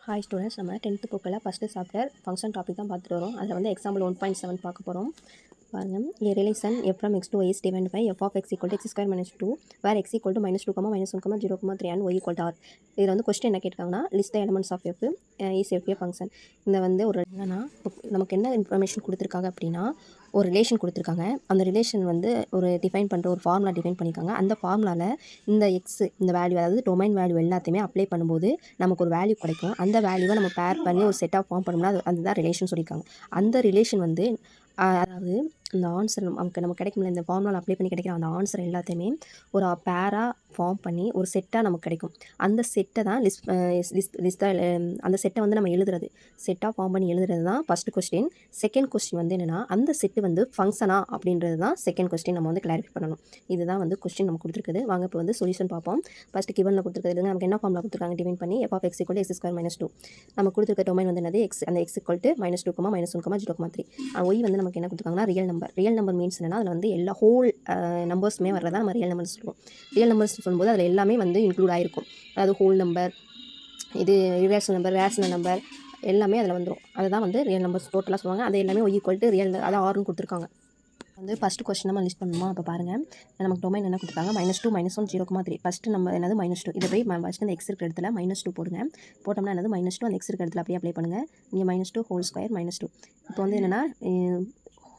Hi students, நம்ம 10th புக்கில் first chapter function topic தான் பார்த்துட்டு வரோம். அதில் வந்து எக்ஸாம்பிள் 1.7 பார்க்க போகிறோம். பாருங்கள், a relation f from x to y is defined by f of x equal to x square minus 2 where x equal to minus 2, minus 1, 0, 3 and y equal to r. இதில் வந்து கொஸ்டின் என்ன கேட்டிருக்காங்கன்னா, list the elements of F is F a function. இந்த வந்து ஒரு என்னன்னா நமக்கு என்ன இன்ஃபர்மேஷன் கொடுத்துருக்காங்க அப்படின்னா, ஒரு ரிலேஷன் கொடுத்துருக்காங்க. அந்த ரிலேஷன் வந்து ஒரு டிஃபைன் பண்ணுற ஒரு ஃபார்முலா டிஃபைன் பண்ணியிருக்காங்க. அந்த ஃபார்முலாவில் இந்த எக்ஸ் இந்த வேல்யூ, அதாவது டொமைன் வேல்யூ எல்லாத்தையுமே அப்ளை பண்ணும்போது நமக்கு ஒரு வேல்யூ கிடைக்கும். அந்த வேல்யூவை நம்ம பேர் பண்ணி ஒரு செட் ஆஃப் ஃபார்ம் பண்ணோம்னா அதுதான் ரிலேஷன் சொல்லியிருக்காங்க. அந்த ரிலேஷன் வந்து அதாவது இந்த ஆன்சர் நமக்கு கிடைக்கும்ல, இந்த ஃபார்முலா அப்ளை பண்ணி கிடைக்கிற அந்த ஆன்சர் எல்லாத்தையுமே ஒரு பேராக ஃபார்ம் பண்ணி ஒரு செட்டாக நமக்கு கிடைக்கும். அந்த செட்டை தான் அந்த செட்டை வந்து நம்ம எழுதுறது, செட்டாக ஃபார்ம் பண்ணி எழுதுறது தான் ஃபஸ்ட்டு கொஸ்டின். செகண்ட் கொஸ்டின் வந்து என்னென்னா, அந்த செட்டு வந்து ஃபங்க்ஷனா அப்படின்றது தான் செகண்ட் கொஸ்டின். நம்ம வந்து கிளாரிஃபை பண்ணணும். இதுதான் வந்து கொஸ்டின் நம்ம கொடுத்துருக்குது. வாங்க இப்போ வந்து சொல்யூஷன் பார்ப்போம். ஃபஸ்ட்டு கிவனில் கொடுத்துருக்குது நமக்கு என்ன ஃபார்முலா கொடுத்துருக்காங்க, டிவைன் பண்ணி f of x equal to x square minus 2. நம்ம கொடுத்துருக்க டொமைன் வந்து என்னது, எக்ஸ். அந்த x equal to -2, -1, 0,3. y வந்து நமக்கு என்ன கொடுத்துருக்காங்கன்னா ரியல் நம்பர் மீன்ஸ் என்னன்னா, அதில் வந்து எல்லா ஹோல் நம்பர்ஸுமே வர்றதா நம்ம ரியல் நம்பர்ஸ் சொல்லுவோம். ரியல் நம்பர்ஸ் சொல்லும்போது அதில் எல்லாமே வந்து இன்க்ளூட் ஆகிருக்கும். அதாவது ஹோல் நம்பர், இது ரிவர்ஸ் நம்பர், ரேஷனல் நம்பர் எல்லாமே அதில் வந்துடும். அதுதான் வந்து ரியல் நம்பர்ஸ் டோட்டலாக சொல்லுவாங்க. அது எல்லாமே y equal to ரியல், அதாவது ஆர்னு கொடுத்துருக்காங்க. வந்து ஃபஸ்ட்டு கொஸ்டின் நம்ம லிஸ்ட் பண்ணணுமா? அப்போ பாருங்கள், நமக்கு டொமைன் என்ன கொடுத்துருக்காங்க, -2, -1, 0,3. ஃபஸ்ட்டு நம்ம என்னது -2, இதை போய் ஃபஸ்ட்டு அந்த எக்ஸ் இருக்கிற இடத்துல -2 போடுங்க. போட்டோம்னா என்னது -2 அந்த எக்ஸ் இருக்கிற இடத்துல அப்படியே அப்ளை பண்ணுங்கள். இங்கே -2 ஹோல் ஸ்கொயர் -2. இப்போ வந்து என்னென்னா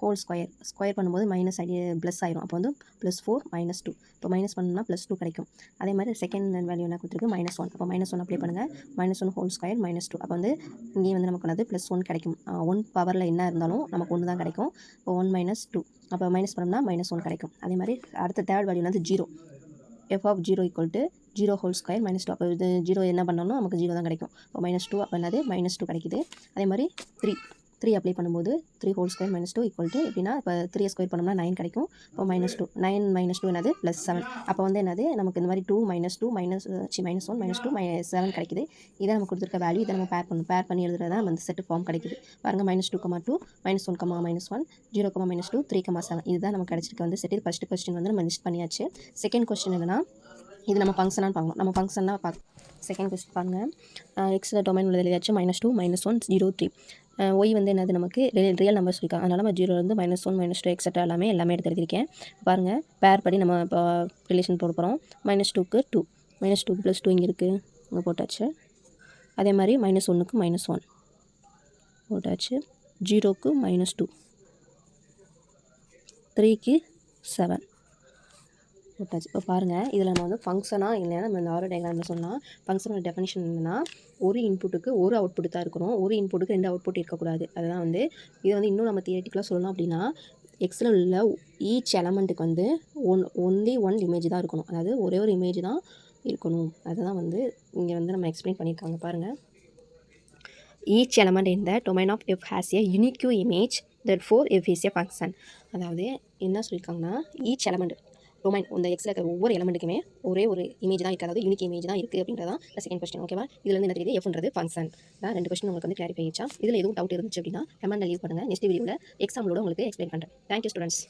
ஹோல் ஸ்கொயர் பண்ணும்போது மைனஸ் ப்ளஸ் ஆயிரும். அப்போ வந்து +4 -2. இப்போ மைனஸ் பண்ணோம்னா +2 கிடைக்கும். அதே மாதிரி செகண்ட் வேல்யூ என்ன கொடுத்துருக்கு, -1. அப்போ -1 அப்ளை பண்ணுங்கள். -1 ஹோல் ஸ்கொயர் -2. அப்போ வந்து இங்கேயும் வந்து நமக்கு வந்து +1 கிடைக்கும். 1 பவரில் என்ன இருந்தாலும் நமக்கு 1 தான் கிடைக்கும். இப்போ 1 - 2, அப்போ மைனஸ் பண்ணோம்னா -1 கிடைக்கும். அதே மாதிரி அடுத்த தேர்ட் வேல்யூ வந்து 0. f of 0 equal to 0 whole square -2. அப்போ இது 0 என்ன பண்ணணும், நமக்கு 0 தான் கிடைக்கும். இப்போ -2 அப்போ என்னது -2 கிடைக்குது. அதே மாதிரி 3 அப்ளை பண்ணும்போது 3 ஹோல் ஸ்கொயர் -2 ஈக்குவல் டு எப்படின்னா, இப்போ 3 ஸ்கொயர் பண்ணோம்னா 9 கிடைக்கும். இப்போ -2, 9 - 2 என்னது +7. அப்போ வந்து என்னது நமக்கு இந்த மாதிரி 2 -2 -1 -2 7 கிடைக்குது. இதை நம்ம கொடுத்துருக்க வேல்யூ, இதை நம்ம பேர் பண்ணி எழுதுறது தான் நம்ம செட்டு ஃபார்ம் கிடைக்குது. பாருங்கள், -2, -2 -1, -1 0, -2 3, 7 இதுதான் நமக்கு கிடைச்சிருக்க வந்து செட்டு. ஃபஸ்ட்டு கொஸ்டின் வந்து நம்ம லிஸ்ட் பண்ணியாச்சு. செகண்ட் கொஸ்டின் என்னன்னா, இது நம்ம ஃபங்க்ஷனாக பார்க்கணும். நம்ம ஃபங்க்ஷனாக செகண்ட் கொஸ்டின் பாருங்கள், எக்ஸில் டொமைன் உள்ளது எழுதியாச்சு. -2, -1, 0, 3. ஒய் வந்து என்னது நமக்கு ரியல் நம்பர் சொல்லியிருக்காங்க. அதனால் நம்ம 0 -1, -2 எக்ஸெட்ரா எல்லாமே எடுத்து எழுதியிருக்கேன். பாருங்கள், பேர் படி நம்ம இப்போ ரிலேஷன் போட போகிறோம். -2க்கு 2, -2 +2 இங்கே இருக்குது, இங்கே போட்டாச்சு. அதே மாதிரி -1க்கு -1 போட்டாச்சு. 0க்கு -2, 3க்கு 7 போட்டாச்சு. இப்போ பாருங்கள், இதில் நம்ம வந்து ஃபங்க்ஷனாக இல்லைன்னா நம்ம இந்த ஆரோ டயக்ராமில் சொன்னால் ஃபங்க்ஷனோட டெஃபினிஷன் என்னென்னா, ஒரு இன்புட்டுக்கு ஒரு அவுட்புட் தான் இருக்கணும். ஒரு இன்புட்டுக்கு 2 அவுட்புட் இருக்கக்கூடாது. அதுதான் வந்து இது வந்து இன்னும் நம்ம தியரிட்டிக்கலாக சொல்லணும் அப்படின்னா, எக்ஸில் உள்ள ஈச் எலமெண்ட்டுக்கு வந்து ஒன்லி ஒன் இமேஜ் தான் இருக்கணும். அதாவது ஒரே ஒரு இமேஜ் தான் இருக்கணும். அதுதான் வந்து இங்கே வந்து நம்ம எக்ஸ்பிளைன் பண்ணியிருக்காங்க. பாருங்கள், each element in the domain of f has a unique image, therefore f is a function. அதாவது என்ன சொல்லியிருக்காங்கன்னா, ஈச் எலமெண்ட் டொமைன் இந்த எக்ஸில் இருக்கிற ஒவ்வொரு எலமெண்ட்டுக்குமே ஒரே ஒரு இமேஜ் தான் இருக்குது, அதாவது யூனிக் இமேஜ் தான் இருக்குது அப்படின்றதான் செகண்ட் கொஸ்டின். ஓகேவா? இதில் வந்து என்ன தெரியுது, எஃப்ன்றது ஃபங்க்ஷன் தான். 2 கொஸ்டின் உங்களுக்கு வந்து கிளாரிஃபை ஆயிடுச்சா? இதில் எதுவும் டவுட் இருந்துச்சு அப்படின்னா கமெண்ட்டில் லீவ் பண்ணுங்கள். நெக்ஸ்ட் வீடியோவில் எக்ஸாம்பிளோட உங்களுக்கு எக்ஸ்பிளைன் பண்ணுறேன். Thank you students.